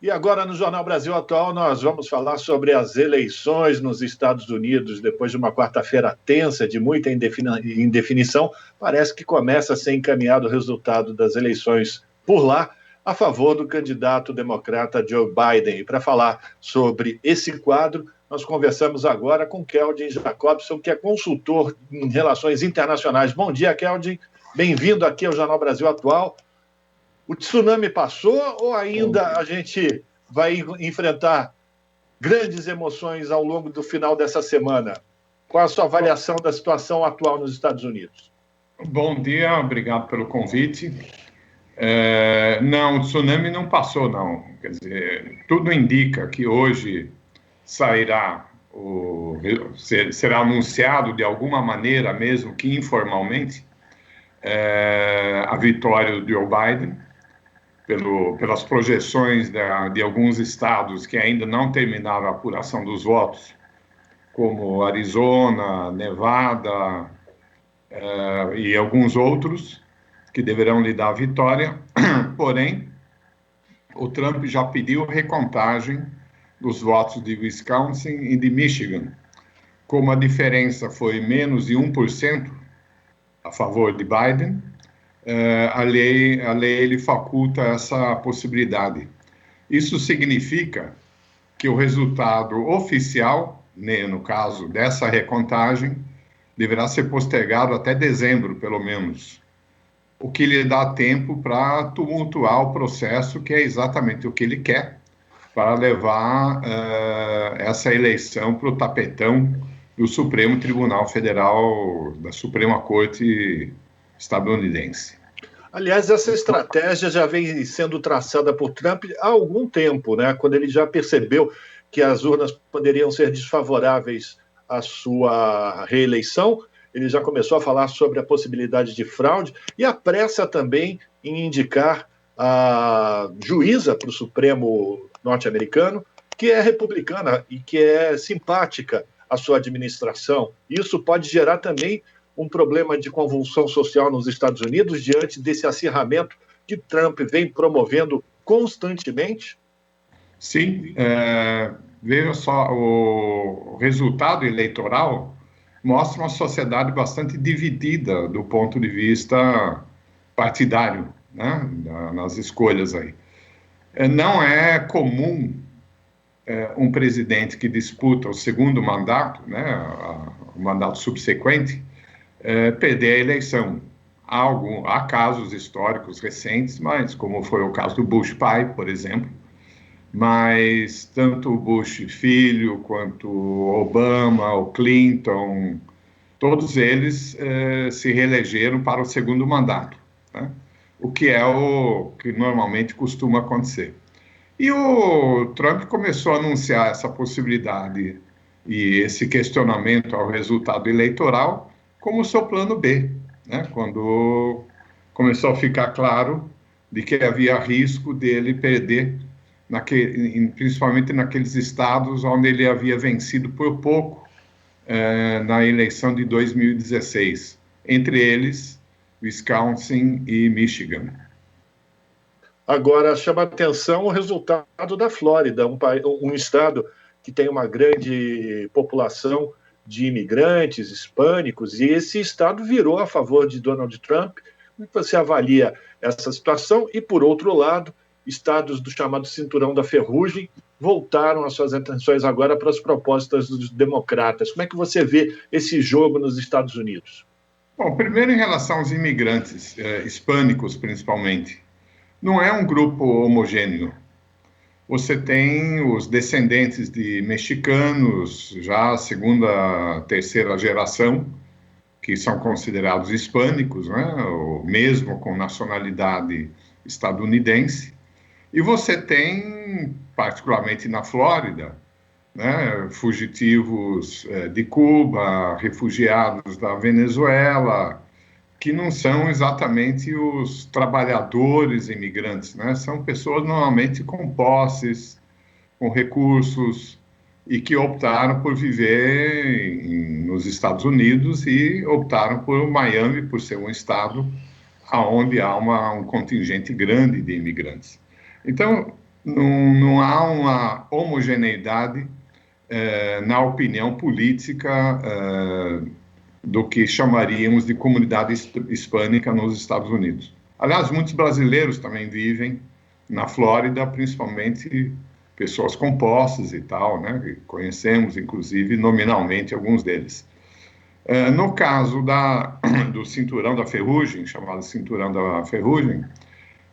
E agora, no Jornal Brasil Atual, nós vamos falar sobre as eleições nos Estados Unidos. Depois de uma quarta-feira tensa, de muita indefinição, parece que começa a ser encaminhado o resultado das eleições por lá, a favor do candidato democrata Joe Biden. E para falar sobre esse quadro, nós conversamos agora com Keldin Jacobson, que é consultor em relações internacionais. Bom dia, Keldin. Bem-vindo aqui ao Jornal Brasil Atual. O tsunami passou ou ainda a gente vai enfrentar grandes emoções ao longo do final dessa semana? Qual a sua avaliação da situação atual nos Estados Unidos? Bom dia, obrigado pelo convite. Não, o tsunami não passou, não. Quer dizer, tudo indica que hoje será anunciado de alguma maneira, mesmo que informalmente, a vitória do Joe Biden, pelas projeções de alguns estados que ainda não terminaram a apuração dos votos, como Arizona, Nevada e alguns outros, que deverão lhe dar a vitória. Porém, o Trump já pediu recontagem dos votos de Wisconsin e de Michigan. Como a diferença foi menos de 1% a favor de Biden, a lei lhe faculta essa possibilidade. Isso significa que o resultado oficial, né, no caso dessa recontagem, deverá ser postergado até dezembro, pelo menos, o que lhe dá tempo para tumultuar o processo, que é exatamente o que ele quer, para levar essa eleição para o tapetão do Supremo Tribunal Federal, da Suprema Corte estadunidense. Aliás, essa estratégia já vem sendo traçada por Trump há algum tempo, né? Quando ele já percebeu que as urnas poderiam ser desfavoráveis à sua reeleição, ele já começou a falar sobre a possibilidade de fraude e apressa também em indicar a juíza para o Supremo norte-americano, que é republicana e que é simpática à sua administração. Isso pode gerar também um problema de convulsão social nos Estados Unidos diante desse acirramento que Trump vem promovendo constantemente? Sim, veja só, o resultado eleitoral mostra uma sociedade bastante dividida do ponto de vista partidário, né, nas escolhas aí. Não é comum um presidente que disputa o segundo mandato, né, o mandato subsequente, perder a eleição. Há casos históricos recentes, mas como foi o caso do Bush pai, por exemplo, mas tanto o Bush filho, quanto o Obama, o Clinton, todos eles se reelegeram para o segundo mandato, né? O que é o que normalmente costuma acontecer. E o Trump começou a anunciar essa possibilidade e esse questionamento ao resultado eleitoral como o seu plano B, né? Quando começou a ficar claro de que havia risco dele perder, principalmente naqueles estados onde ele havia vencido por pouco na eleição de 2016, entre eles Wisconsin e Michigan. Agora, chama atenção o resultado da Flórida, um estado que tem uma grande população de imigrantes hispânicos, e esse estado virou a favor de Donald Trump. Como você avalia essa situação? E, por outro lado, estados do chamado Cinturão da Ferrugem voltaram as suas atenções agora para as propostas dos democratas. Como é que você vê esse jogo nos Estados Unidos? Bom, primeiro em relação aos imigrantes, hispânicos principalmente, não é um grupo homogêneo. Você tem os descendentes de mexicanos, já a segunda, terceira geração, que são considerados hispânicos, né? Ou mesmo com nacionalidade estadunidense. E você tem, particularmente na Flórida, né, fugitivos de Cuba, refugiados da Venezuela, que não são exatamente os trabalhadores imigrantes, né? São pessoas normalmente com posses, com recursos, e que optaram por viver nos Estados Unidos e optaram por Miami, por ser um estado onde há um contingente grande de imigrantes. Então, não há uma homogeneidade na opinião política do que chamaríamos de comunidade hispânica nos Estados Unidos. Aliás, muitos brasileiros também vivem na Flórida, principalmente pessoas compostas e tal, né? Conhecemos, inclusive, nominalmente alguns deles. No caso do Cinturão da Ferrugem, chamado Cinturão da Ferrugem,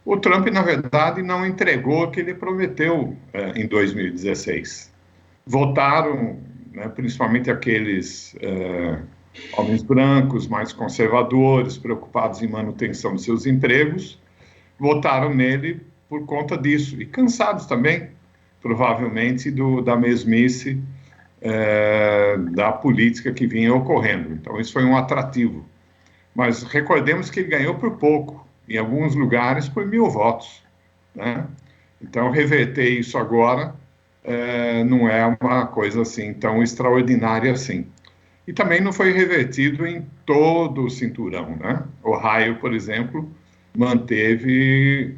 o Trump, na verdade, não entregou o que ele prometeu em 2016. Votaram, né, principalmente aqueles homens brancos, mais conservadores, preocupados em manutenção de seus empregos, votaram nele por conta disso. E cansados também, provavelmente, da mesmice da política que vinha ocorrendo. Então, isso foi um atrativo. Mas recordemos que ele ganhou por pouco, em alguns lugares por 1.000 votos, né? Então, reverter isso agora não é uma coisa assim tão extraordinária assim. E também não foi revertido em todo o cinturão, né? Ohio, por exemplo, manteve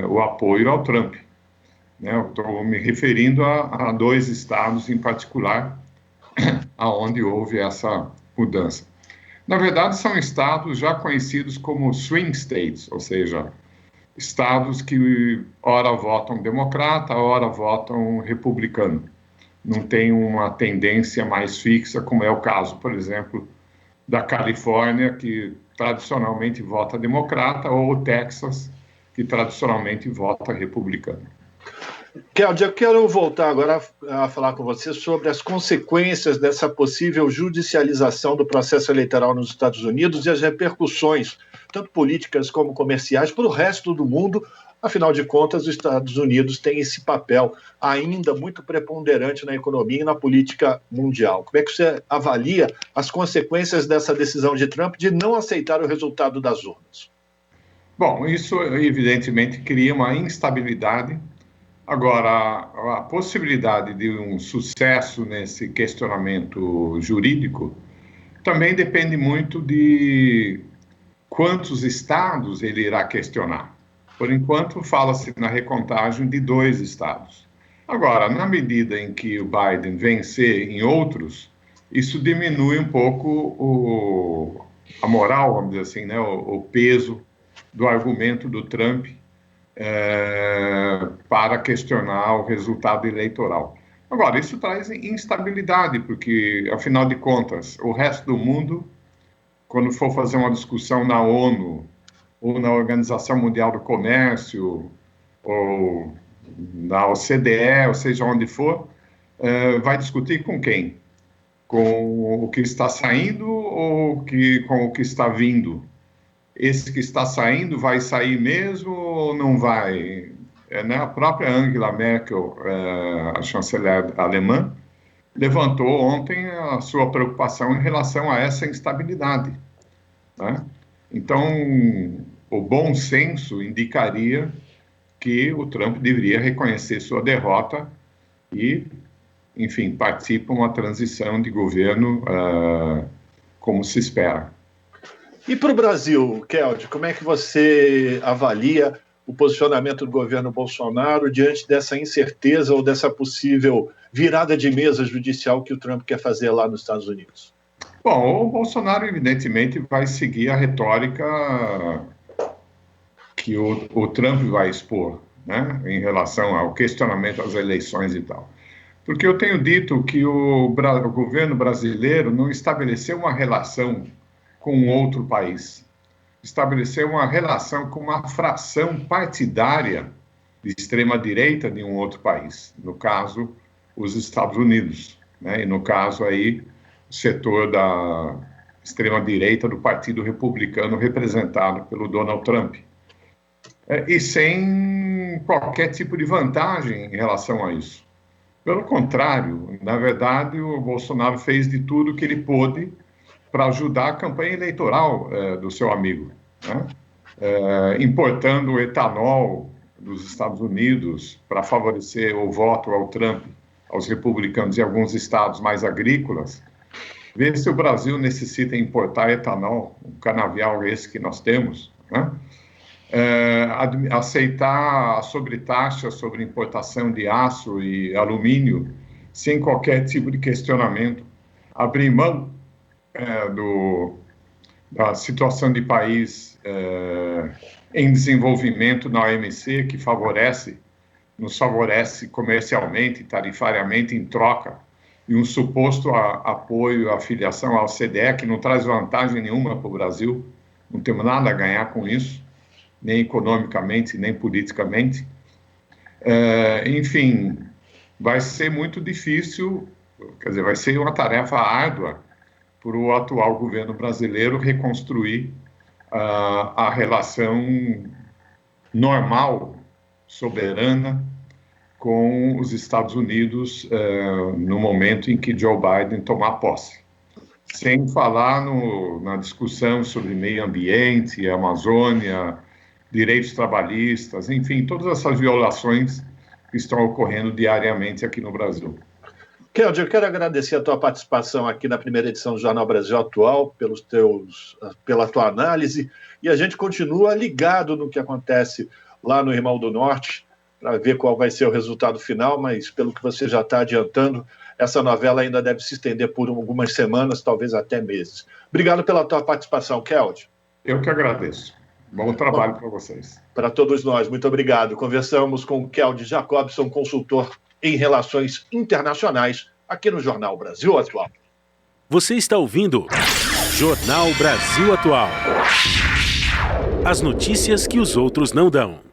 o apoio ao Trump, né? Eu estou me referindo a 2 estados em particular, aonde houve essa mudança. Na verdade, são estados já conhecidos como swing states, ou seja, estados que ora votam democrata, ora votam republicano. Não tem uma tendência mais fixa, como é o caso, por exemplo, da Califórnia, que tradicionalmente vota democrata, ou o Texas, que tradicionalmente vota republicano. Keldy, eu quero voltar agora a falar com você sobre as consequências dessa possível judicialização do processo eleitoral nos Estados Unidos e as repercussões, tanto políticas como comerciais, para o resto do mundo. Afinal de contas, os Estados Unidos têm esse papel ainda muito preponderante na economia e na política mundial. Como é que você avalia as consequências dessa decisão de Trump de não aceitar o resultado das urnas? Bom, isso evidentemente cria uma instabilidade. Agora, a possibilidade de um sucesso nesse questionamento jurídico também depende muito de quantos estados ele irá questionar. Por enquanto, fala-se na recontagem de 2 estados. Agora, na medida em que o Biden vencer em outros, isso diminui um pouco a moral, vamos dizer assim, né, o peso do argumento do Trump para questionar o resultado eleitoral. Agora, isso traz instabilidade, porque, afinal de contas, o resto do mundo, quando for fazer uma discussão na ONU, ou na Organização Mundial do Comércio, ou na OCDE, ou seja, onde for, vai discutir com quem? Com o que está saindo ou com o que está vindo? Esse que está saindo vai sair mesmo ou não vai? Né? A própria Angela Merkel, a chanceler alemã, levantou ontem a sua preocupação em relação a essa instabilidade, né? Então, o bom senso indicaria que o Trump deveria reconhecer sua derrota e, enfim, partir para uma transição de governo como se espera. E para o Brasil, Keldy, como é que você avalia o posicionamento do governo Bolsonaro diante dessa incerteza ou dessa possível virada de mesa judicial que o Trump quer fazer lá nos Estados Unidos? Bom, o Bolsonaro, evidentemente, vai seguir a retórica que o Trump vai expor, né, em relação ao questionamento às eleições e tal. Porque eu tenho dito que o governo brasileiro não estabeleceu uma relação com outro país, estabeleceu uma relação com uma fração partidária de extrema-direita de um outro país, no caso, os Estados Unidos, né, e no caso aí, o setor da extrema-direita do Partido Republicano representado pelo Donald Trump. E sem qualquer tipo de vantagem em relação a isso. Pelo contrário, na verdade, o Bolsonaro fez de tudo que ele pôde para ajudar a campanha eleitoral do seu amigo, né? Importando o etanol dos Estados Unidos para favorecer o voto ao Trump, aos republicanos em alguns estados mais agrícolas. Ver se o Brasil necessita importar etanol, um canavial esse que nós temos, né? aceitar a sobretaxa sobre importação de aço e alumínio sem qualquer tipo de questionamento, abrir mão da situação de país em desenvolvimento na OMC, que nos favorece comercialmente, tarifariamente, em troca, e um suposto apoio à filiação à OCDE, que não traz vantagem nenhuma para o Brasil, não temos nada a ganhar com isso, nem economicamente, nem politicamente. Enfim, vai ser muito difícil, quer dizer, vai ser uma tarefa árdua para o atual governo brasileiro reconstruir a relação normal, soberana, com os Estados Unidos no momento em que Joe Biden tomar posse. Sem falar na discussão sobre meio ambiente, Amazônia, direitos trabalhistas, enfim, todas essas violações que estão ocorrendo diariamente aqui no Brasil. Keldy, eu quero agradecer a tua participação aqui na primeira edição do Jornal Brasil Atual, pela tua análise, e a gente continua ligado no que acontece lá no Irmão do Norte, para ver qual vai ser o resultado final, mas pelo que você já está adiantando, essa novela ainda deve se estender por algumas semanas, talvez até meses. Obrigado pela tua participação, Keldy. Eu que agradeço. Bom trabalho para vocês. Para todos nós, muito obrigado. Conversamos com o Keldy Jacobson, consultor em relações internacionais, aqui no Jornal Brasil Atual. Você está ouvindo Jornal Brasil Atual. As notícias que os outros não dão.